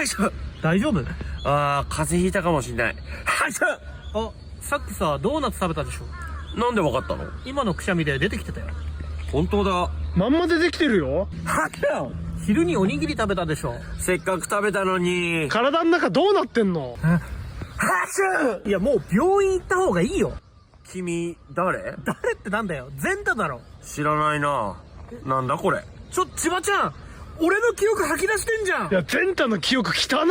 はいしょ。大丈夫？あー、風邪ひいたかもしんない。はいしょ。あ、さっきさ、ドーナツ食べたでしょ。なんでわかったの？今のくしゃみで出てきてたよ。本当だ。まんま出てきてるよ。はっよ。昼におにぎり食べたでしょ。せっかく食べたのに。体の中どうなってんの？はっしょ。いや、もう病院行った方がいいよ。君、誰？誰ってなんだよ。ゼンタだろ。知らないな。なんだこれ。千葉ちゃん、俺の記憶吐き出してんじゃん。いや、ゼンタの記憶汚い。